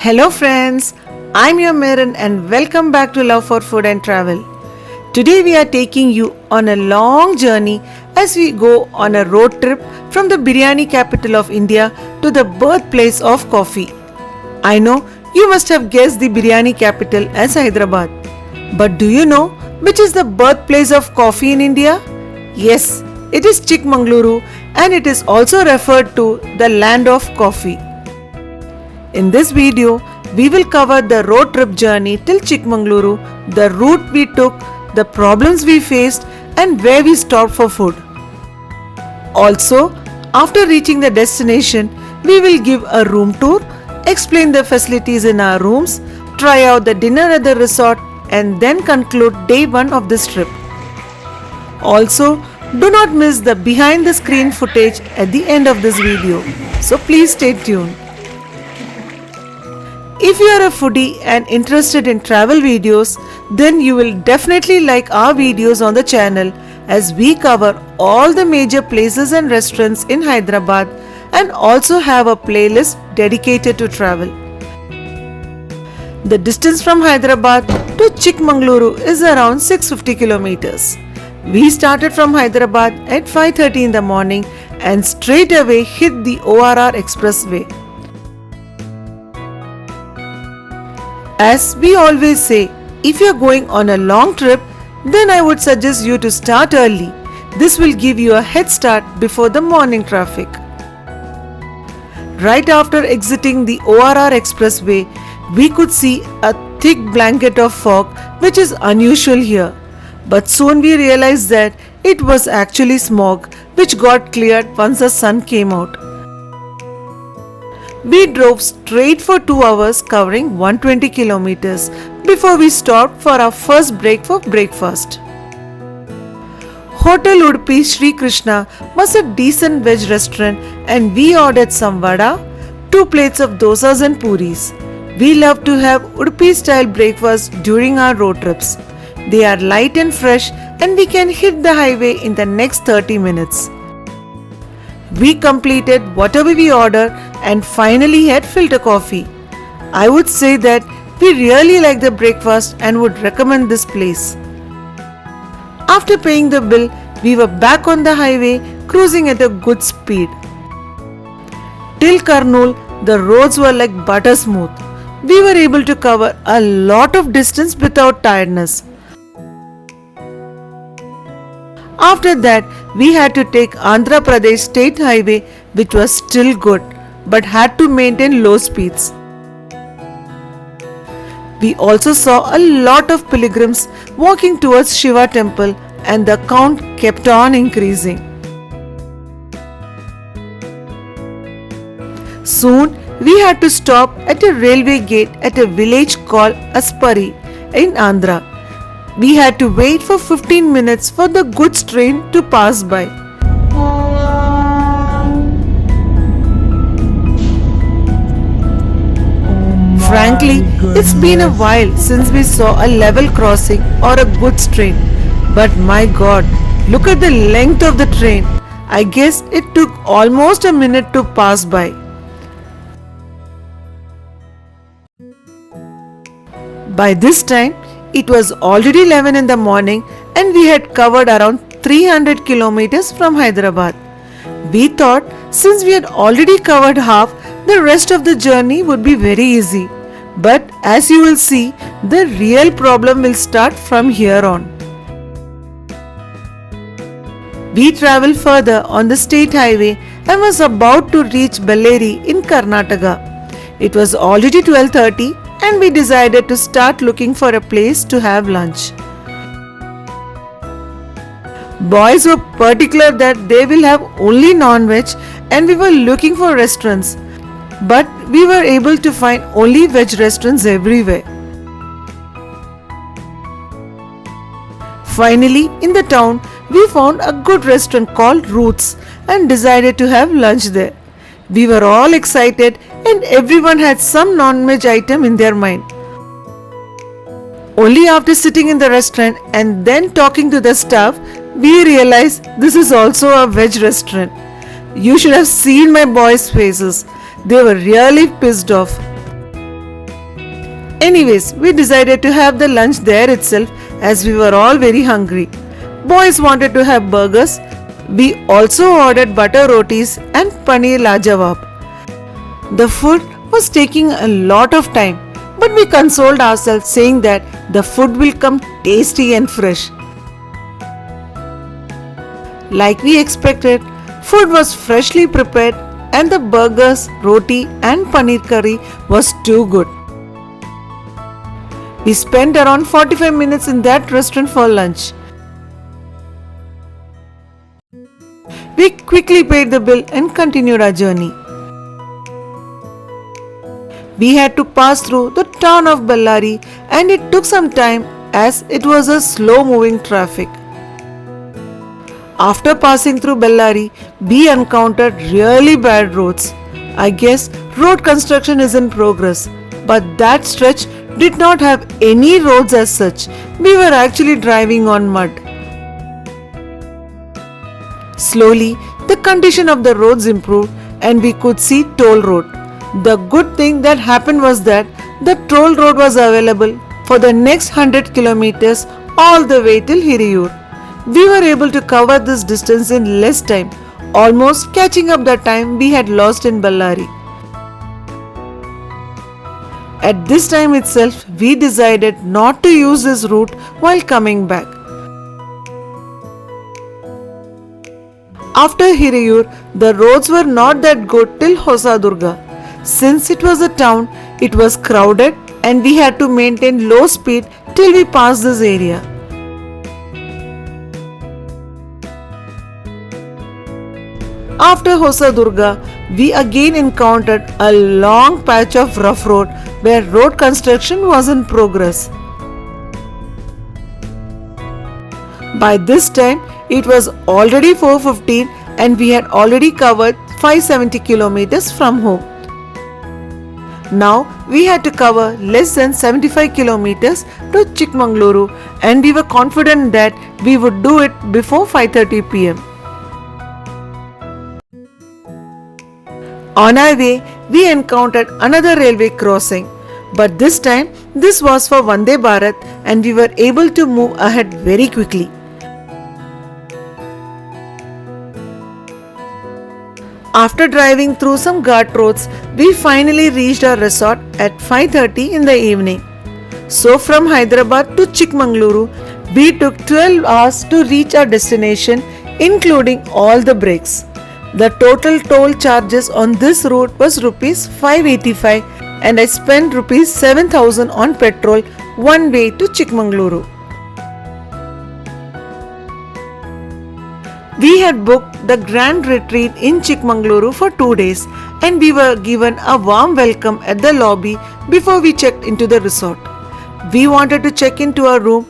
Hello friends, I'm your Marin and welcome back to Love for Food and Travel. Today we are taking you on a long journey as we go on a road trip from the biryani capital of India to the birthplace of coffee. I know you must have guessed the biryani capital as Hyderabad. But do you know which is the birthplace of coffee in India? Yes, it is Chikmagaluru and it is also referred to the land of coffee. In this video, we will cover the road trip journey till Chikmagaluru, the route we took, the problems we faced and where we stopped for food. Also, after reaching the destination, we will give a room tour, explain the facilities in our rooms, try out the dinner at the resort and then conclude day 1 of this trip. Also, do not miss the behind the screen footage at the end of this video. So please stay tuned. If you are a foodie and interested in travel videos, then you will definitely like our videos on the channel as we cover all the major places and restaurants in Hyderabad and also have a playlist dedicated to travel. The distance from Hyderabad to Chikmagaluru is around 650 kilometers. We started from Hyderabad at 5:30 in the morning and straight away hit the ORR expressway. As we always say, if you are going on a long trip, then I would suggest you to start early. This will give you a head start before the morning traffic. Right after exiting the ORR expressway, we could see a thick blanket of fog which is unusual here. But soon we realized that it was actually smog which got cleared once the sun came out. We drove straight for 2 hours covering 120 kilometers before we stopped for our first break for breakfast. Hotel Udupi Sri Krishna was a decent veg restaurant and we ordered some vada, 2 plates of dosas and puris. We love to have Udupi style breakfast during our road trips. They are light and fresh and we can hit the highway in the next 30 minutes. We completed whatever we ordered and finally had filter coffee. I would say that we really like the breakfast and would recommend this place. After paying the bill, we were back on the highway cruising at a good speed. Till Kurnool, the roads were like butter smooth. We were able to cover a lot of distance without tiredness. After that, we had to take Andhra Pradesh State Highway, which was still good, but had to maintain low speeds. We also saw a lot of pilgrims walking towards Shiva temple and the count kept on increasing. Soon, we had to stop at a railway gate at a village called Aspari in Andhra. We had to wait for 15 minutes for the goods train to pass by. Frankly, it's been a while since we saw a level crossing or a goods train. But my God, look at the length of the train. I guess it took almost a minute to pass by. By this time, it was already 11 in the morning and we had covered around 300 kilometers from Hyderabad. We thought since we had already covered half, the rest of the journey would be very easy. But as you will see, the real problem will start from here on. We travelled further on the state highway and was about to reach Bellary in Karnataka. It was already 12:30 and we decided to start looking for a place to have lunch. Boys were particular that they will have only non-veg and we were looking for restaurants. But we were able to find only veg restaurants everywhere. Finally, in the town, we found a good restaurant called Roots and decided to have lunch there. We were all excited and everyone had some non-veg item in their mind. Only after sitting in the restaurant and then talking to the staff, we realized this is also a veg restaurant. You should have seen my boys' faces. They were really pissed off. Anyways, we decided to have the lunch there itself as we were all very hungry. Boys wanted to have burgers. We also ordered butter rotis and paneer lajawab. The food was taking a lot of time, but we consoled ourselves saying that the food will come tasty and fresh. Like we expected, food was freshly prepared and the burgers, roti and paneer curry was too good. We spent around 45 minutes in that restaurant for lunch. We quickly paid the bill and continued our journey. We had to pass through the town of Bellary and it took some time as it was a slow moving traffic. After passing through Bellary, we encountered really bad roads. I guess road construction is in progress, but that stretch did not have any roads as such. We were actually driving on mud. Slowly, the condition of the roads improved and we could see toll road. The good thing that happened was that the toll road was available for the next 100 kilometers all the way till Hiriyur. We were able to cover this distance in less time, almost catching up the time we had lost in Bellary. At this time itself, we decided not to use this route while coming back. After Hiriyur, the roads were not that good till Hosadurga. Since it was a town, it was crowded and we had to maintain low speed till we passed this area. After Hosadurga, we again encountered a long patch of rough road where road construction was in progress. By this time, it was already 4:15 and we had already covered 570 kilometers from home. Now we had to cover less than 75 kilometers to Chikmagaluru and we were confident that we would do it before 5:30 pm. On our way, we encountered another railway crossing, but this time this was for Vande Bharat and we were able to move ahead very quickly. After driving through some ghat roads, we finally reached our resort at 5:30 in the evening. So from Hyderabad to Chikmagaluru, we took 12 hours to reach our destination, including all the breaks. The total toll charges on this route was rupees 585 and I spent rupees 7,000 on petrol one way to Chikmagaluru. We had booked the grand retreat in Chikmagaluru for 2 days and we were given a warm welcome at the lobby before we checked into the resort. We wanted to check into our room,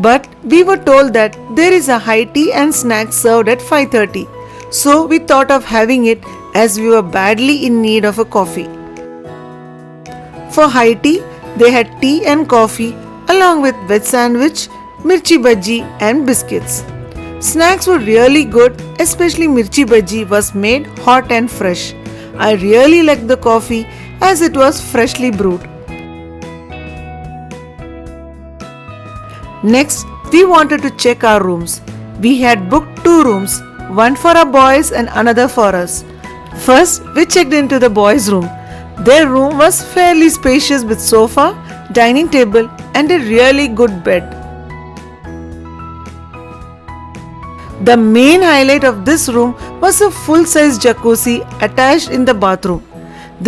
but we were told that there is a high tea and snacks served at 5:30. So we thought of having it as we were badly in need of a coffee. For high tea, they had tea and coffee along with veg sandwich, mirchi bhaji and biscuits. Snacks were really good, especially mirchi bhaji was made hot and fresh. I really liked the coffee as it was freshly brewed. Next, we wanted to check our rooms. We had booked 2 rooms, one for our boys and another for us. First, we checked into the boys' room. Their room was fairly spacious with sofa, dining table and a really good bed. The main highlight of this room was a full-size jacuzzi attached in the bathroom.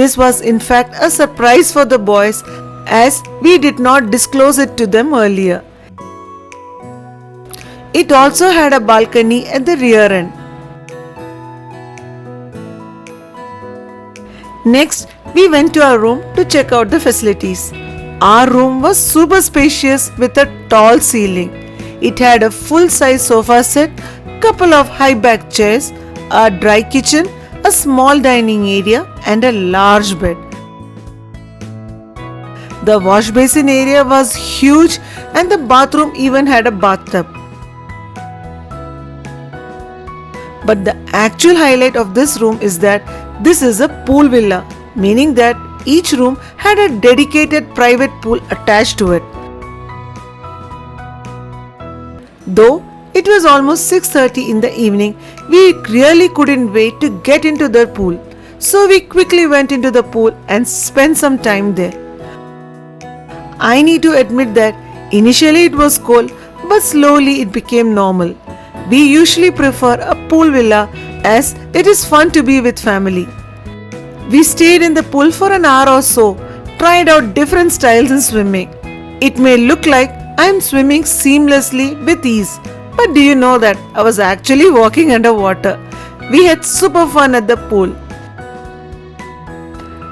This was in fact a surprise for the boys as we did not disclose it to them earlier. It also had a balcony at the rear end. Next, we went to our room to check out the facilities. Our room was super spacious with a tall ceiling. It had a full-size sofa set, couple of high-back chairs, a dry kitchen, a small dining area and a large bed. The wash basin area was huge and the bathroom even had a bathtub. But the actual highlight of this room is that this is a pool villa, meaning that each room had a dedicated private pool attached to it. Though it was almost 6:30 in the evening, we really couldn't wait to get into the pool. So we quickly went into the pool and spent some time there. I need to admit that initially it was cold, but slowly it became normal. We usually prefer a pool villa as it is fun to be with family. We stayed in the pool for an hour or so, tried out different styles in swimming. It may look like I am swimming seamlessly with ease, but do you know that I was actually walking underwater? We had super fun at the pool.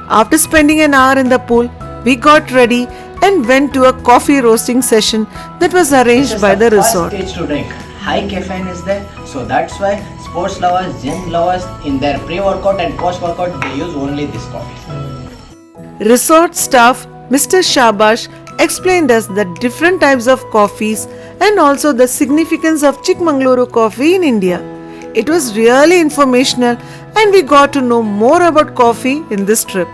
After spending an hour in the pool, we got ready and went to a coffee roasting session that was arranged by the resort. Stage to drink. High caffeine is there, so that's why sports lovers, gym lovers, in their pre-workout and post-workout, they use only this coffee. Resort staff Mr. Shabash explained us the different types of coffees and also the significance of Chikmagaluru coffee in India. It was really informational and we got to know more about coffee in this trip.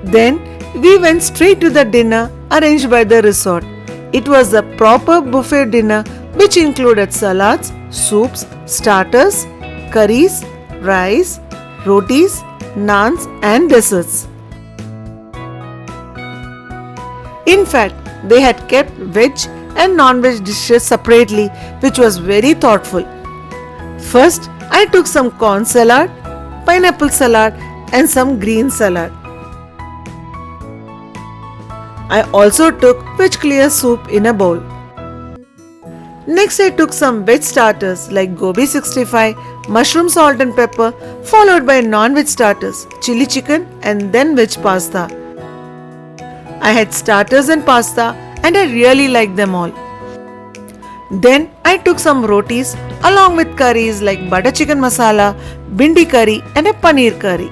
Then we went straight to the dinner arranged by the resort. It was a proper buffet dinner which included salads, soups, starters, curries, rice, rotis, naans and desserts. In fact, they had kept veg and non-veg dishes separately, which was very thoughtful. First, I took some corn salad, pineapple salad and some green salad. I also took veg clear soup in a bowl. Next, I took some veg starters like gobi 65, mushroom salt and pepper, followed by non-veg starters, chili chicken and then veg pasta. I had starters and pasta and I really liked them all. Then I took some rotis along with curries like butter chicken masala, bindi curry and a paneer curry.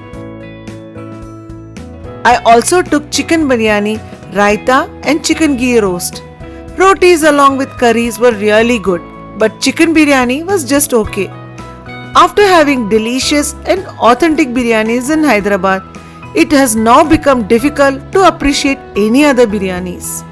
I also took chicken biryani, raita and chicken ghee roast. Rotis along with curries were really good, but chicken biryani was just okay. After having delicious and authentic biryanis in Hyderabad, it has now become difficult to appreciate any other biryanis.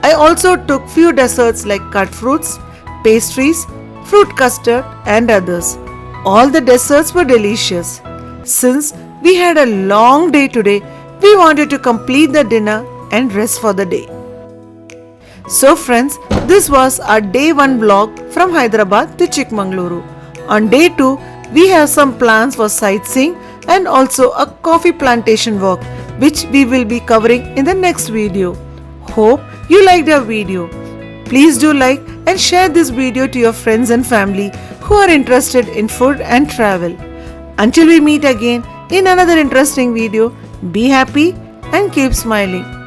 I also took few desserts like cut fruits, pastries, fruit custard and others. All the desserts were delicious. Since we had a long day today, we wanted to complete the dinner and rest for the day. So friends, this was our day 1 vlog from Hyderabad to Chikmagaluru. On day 2, we have some plans for sightseeing and also a coffee plantation walk, which we will be covering in the next video. Hope you liked our video. Please do like and share this video to your friends and family who are interested in food and travel. Until we meet again in another interesting video, be happy and keep smiling.